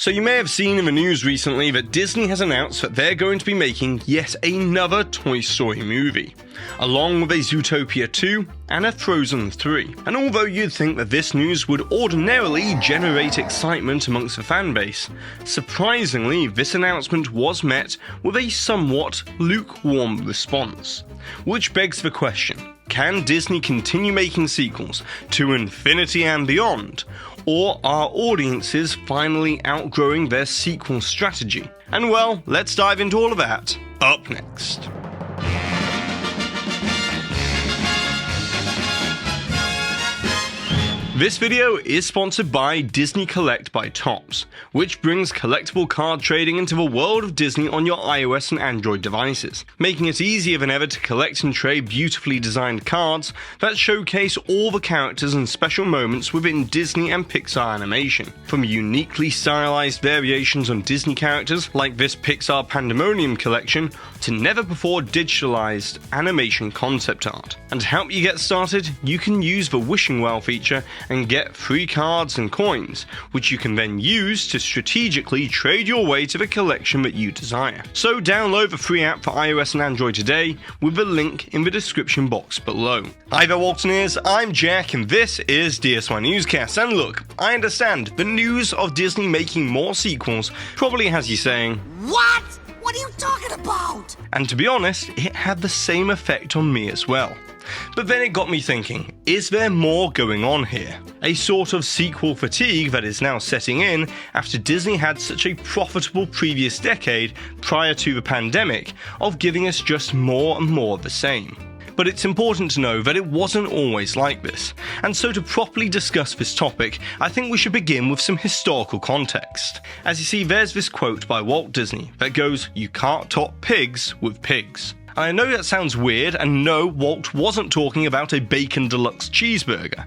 So you may have seen in the news recently that Disney has announced that they're going to be making yet another Toy Story movie, along with a Zootopia 2 and a Frozen 3. And although you'd think that this news would ordinarily generate excitement amongst the fanbase, surprisingly this announcement was met with a somewhat lukewarm response. Which begs the question, can Disney continue making sequels to infinity and beyond? Or are audiences finally outgrowing their sequel strategy? And well, let's dive into all of that up next. This video is sponsored by Disney Collect by Topps, which brings collectible card trading into the world of Disney on your iOS and Android devices, making it easier than ever to collect and trade beautifully designed cards that showcase all the characters and special moments within Disney and Pixar animation, from uniquely stylized variations on Disney characters like this Pixar Pandemonium collection to never-before digitalized animation concept art. And to help you get started, you can use the Wishing Well feature and get free cards and coins, which you can then use to strategically trade your way to the collection that you desire. So download the free app for iOS and Android today with the link in the description box below. Hi there Waltineers, I'm Jack and this is DSNY Newscast. And look, I understand the news of Disney making more sequels probably has you saying, "What? What are you talking about?" And to be honest, it had the same effect on me as well. But then it got me thinking, is there more going on here? A sort of sequel fatigue that is now setting in after Disney had such a profitable previous decade prior to the pandemic of giving us just more and more of the same. But it's important to know that it wasn't always like this, and so to properly discuss this topic, I think we should begin with some historical context. As you see, there's this quote by Walt Disney that goes, "You can't top pigs with pigs." I know that sounds weird, and no, Walt wasn't talking about a bacon deluxe cheeseburger.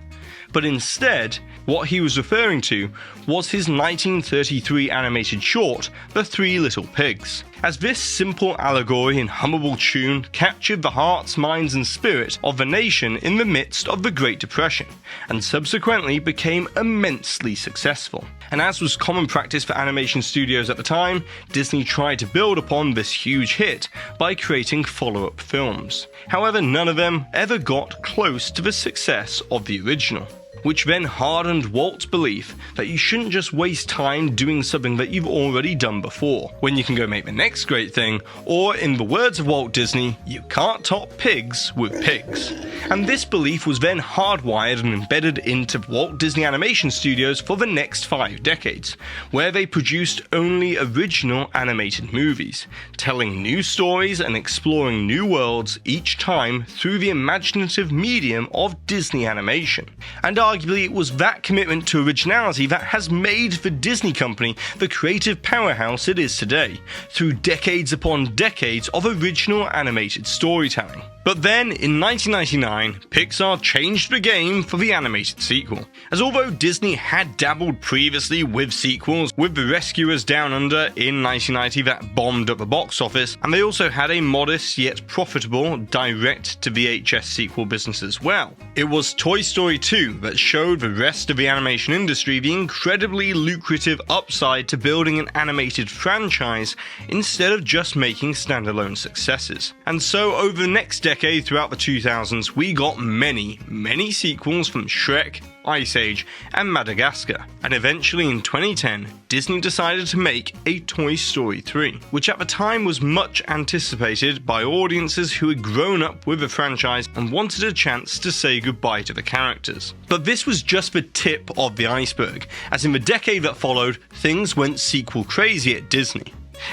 But instead, what he was referring to was his 1933 animated short, The Three Little Pigs, as this simple allegory and hummable tune captured the hearts, minds and spirit of the nation in the midst of the Great Depression, and subsequently became immensely successful. And as was common practice for animation studios at the time, Disney tried to build upon this huge hit by creating follow-up films. However, none of them ever got close to the success of the original, which then hardened Walt's belief that you shouldn't just waste time doing something that you've already done before, when you can go make the next great thing, or in the words of Walt Disney, you can't top pigs with pigs. And this belief was then hardwired and embedded into Walt Disney Animation Studios for the next 5 decades, where they produced only original animated movies, telling new stories and exploring new worlds each time through the imaginative medium of Disney animation. And arguably it was that commitment to originality that has made the Disney Company the creative powerhouse it is today, through decades upon decades of original animated storytelling. But then, in 1999, Pixar changed the game for the animated sequel, as although Disney had dabbled previously with sequels, with The Rescuers Down Under in 1990 that bombed at the box office, and they also had a modest yet profitable direct-to-VHS sequel business as well. It was Toy Story 2 that showed the rest of the animation industry the incredibly lucrative upside to building an animated franchise instead of just making standalone successes. And so over the next decade throughout the 2000s, we got many sequels from Shrek, Ice Age, and Madagascar. And eventually in 2010, Disney decided to make a Toy Story 3, which at the time was much anticipated by audiences who had grown up with the franchise and wanted a chance to say goodbye to the characters. But this was just the tip of the iceberg, as in the decade that followed, things went sequel crazy at Disney.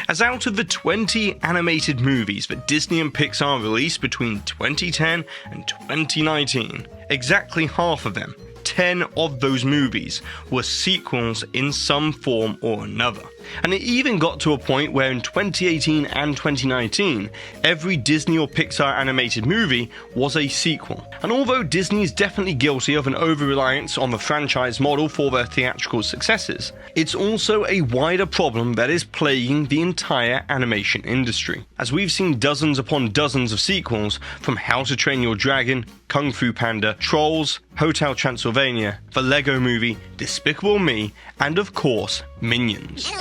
As out of the 20 animated movies that Disney and Pixar released between 2010 and 2019, exactly half of them, 10 of those movies, were sequels in some form or another. And it even got to a point where in 2018 and 2019, every Disney or Pixar animated movie was a sequel. And although Disney is definitely guilty of an over-reliance on the franchise model for their theatrical successes, it's also a wider problem that is plaguing the entire animation industry, as we've seen dozens upon dozens of sequels from How to Train Your Dragon, Kung Fu Panda, Trolls, Hotel Transylvania, the Lego Movie, Despicable Me, and of course, Minions.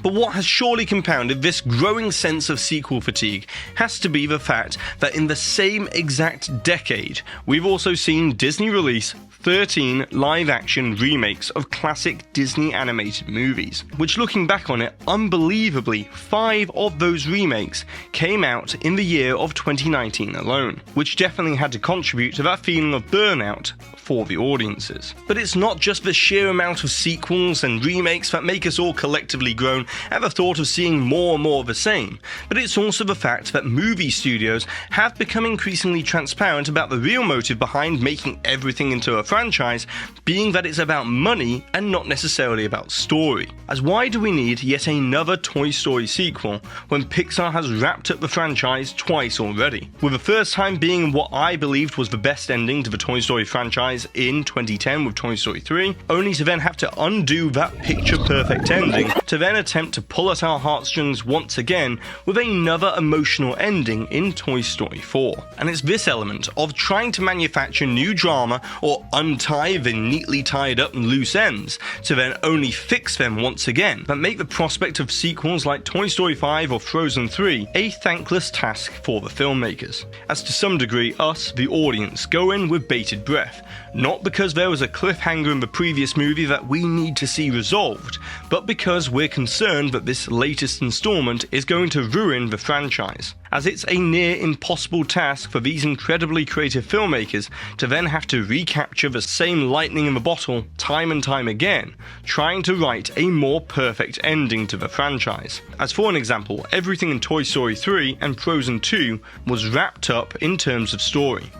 But what has surely compounded this growing sense of sequel fatigue has to be the fact that in the same exact decade, we've also seen Disney release 13 live-action remakes of classic Disney animated movies, which, looking back on it, unbelievably, 5 of those remakes came out in the year of 2019 alone, which definitely had to contribute to that feeling of burnout for the audiences. But it's not just the sheer amount of sequels and remakes that make us all collectively groan at the thought of seeing more and more of the same, but it's also the fact that movie studios have become increasingly transparent about the real motive behind making everything into a franchise, being that it's about money and not necessarily about story. As why do we need yet another Toy Story sequel when Pixar has wrapped up the franchise twice already? With the first time being what I believed was the best ending to the Toy Story franchise in 2010 with Toy Story 3, only to then have to undo that picture-perfect ending to then attempt to pull at our heartstrings once again with another emotional ending in Toy Story 4. And it's this element of trying to manufacture new drama or untie the neatly tied up and loose ends to then only fix them once again that make the prospect of sequels like Toy Story 5 or Frozen 3 a thankless task for the filmmakers. As to some degree, us, the audience, go in with bated breath, not because there was a cliffhanger in the previous movie that we need to see resolved, but because we're concerned that this latest installment is going to ruin the franchise, as it's a near impossible task for these incredibly creative filmmakers to then have to recapture the same lightning in the bottle time and time again, trying to write a more perfect ending to the franchise. As for an example, everything in Toy Story 3 and Frozen 2 was wrapped up in terms of story.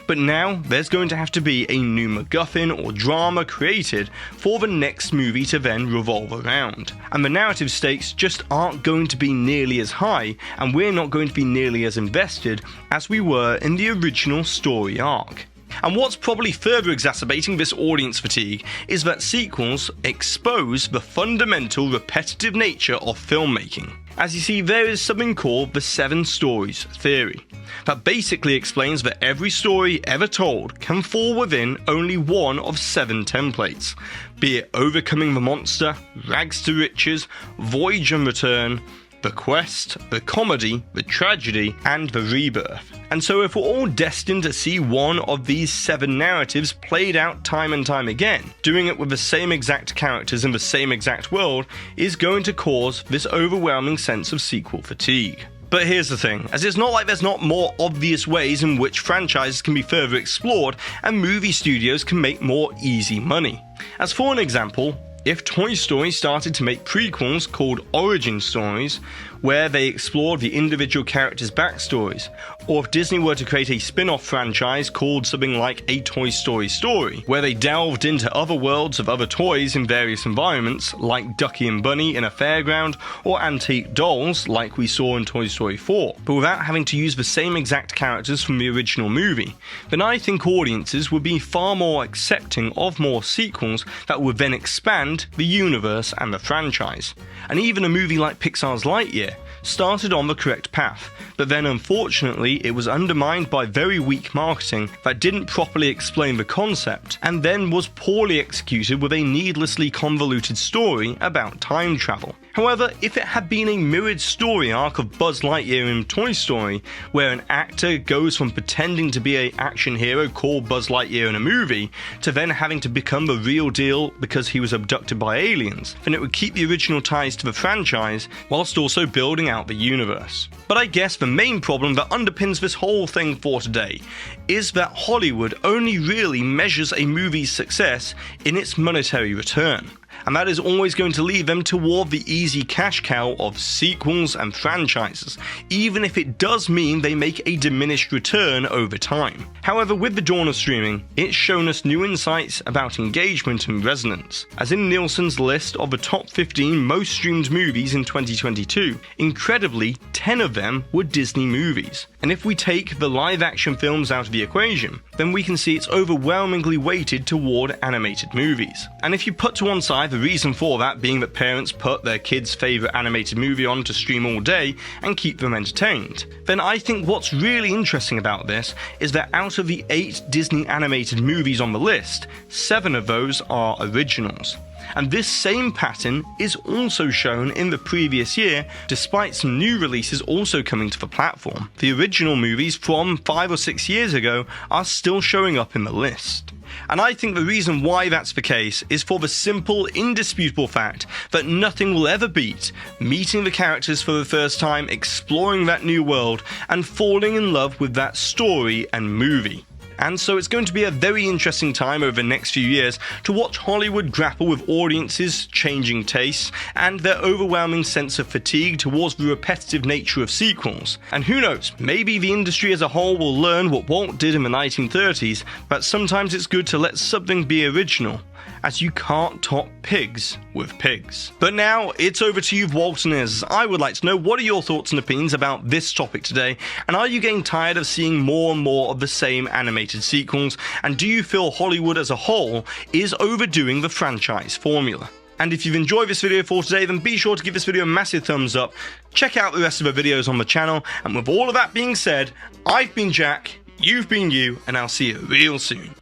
But now there's going to have to be a new MacGuffin or drama created for the next movie to then revolve around. And the narrative stakes just aren't going to be nearly as high, and we're not going to be nearly as invested as we were in the original story arc. And what's probably further exacerbating this audience fatigue is that sequels expose the fundamental repetitive nature of filmmaking. As you see, there is something called the 7 stories theory, that basically explains that every story ever told can fall within only one of 7 templates, be it overcoming the monster, rags to riches, voyage and return, the quest, the comedy, the tragedy, and the rebirth. And so if we're all destined to see one of these 7 narratives played out time and time again, doing it with the same exact characters in the same exact world is going to cause this overwhelming sense of sequel fatigue. But here's the thing, as it's not like there's not more obvious ways in which franchises can be further explored and movie studios can make more easy money. As for an example, if Toy Story started to make prequels called origin stories, where they explored the individual characters' backstories, or if Disney were to create a spin-off franchise called something like A Toy Story Story, where they delved into other worlds of other toys in various environments, like Ducky and Bunny in a fairground, or antique dolls like we saw in Toy Story 4, but without having to use the same exact characters from the original movie, then I think audiences would be far more accepting of more sequels that would then expand the universe and the franchise. And even a movie like Pixar's Lightyear started on the correct path, but then unfortunately it was undermined by very weak marketing that didn't properly explain the concept, and then was poorly executed with a needlessly convoluted story about time travel. However, if it had been a mirrored story arc of Buzz Lightyear in Toy Story, where an actor goes from pretending to be an action hero called Buzz Lightyear in a movie, to then having to become the real deal because he was abducted by aliens, then it would keep the original ties to the franchise, whilst also building out the universe. But I guess the main problem that underpins this whole thing for today is that Hollywood only really measures a movie's success in its monetary return. And that is always going to lead them toward the easy cash cow of sequels and franchises, even if it does mean they make a diminished return over time. However, with the dawn of streaming, it's shown us new insights about engagement and resonance, as in Nielsen's list of the top 15 most streamed movies in 2022, incredibly, 10 of them were Disney movies. And if we take the live-action films out of the equation, then we can see it's overwhelmingly weighted toward animated movies. And if you put to one side the reason for that being that parents put their kids' favourite animated movie on to stream all day and keep them entertained, then I think what's really interesting about this is that out of the 8 Disney animated movies on the list, 7 of those are originals. And this same pattern is also shown in the previous year, despite some new releases also coming to the platform. The original movies from 5 or 6 years ago are still showing up in the list. And I think the reason why that's the case is for the simple, indisputable fact that nothing will ever beat meeting the characters for the first time, exploring that new world, and falling in love with that story and movie. And so it's going to be a very interesting time over the next few years to watch Hollywood grapple with audiences' changing tastes and their overwhelming sense of fatigue towards the repetitive nature of sequels. And who knows, maybe the industry as a whole will learn what Walt did in the 1930s, that sometimes it's good to let something be original, as you can't top pigs with pigs. But now, it's over to you Waltineers. I would like to know, what are your thoughts and opinions about this topic today, and are you getting tired of seeing more and more of the same animated sequels, and do you feel Hollywood as a whole is overdoing the franchise formula? And if you've enjoyed this video for today, then be sure to give this video a massive thumbs up, check out the rest of the videos on the channel, and with all of that being said, I've been Jack, you've been you, and I'll see you real soon.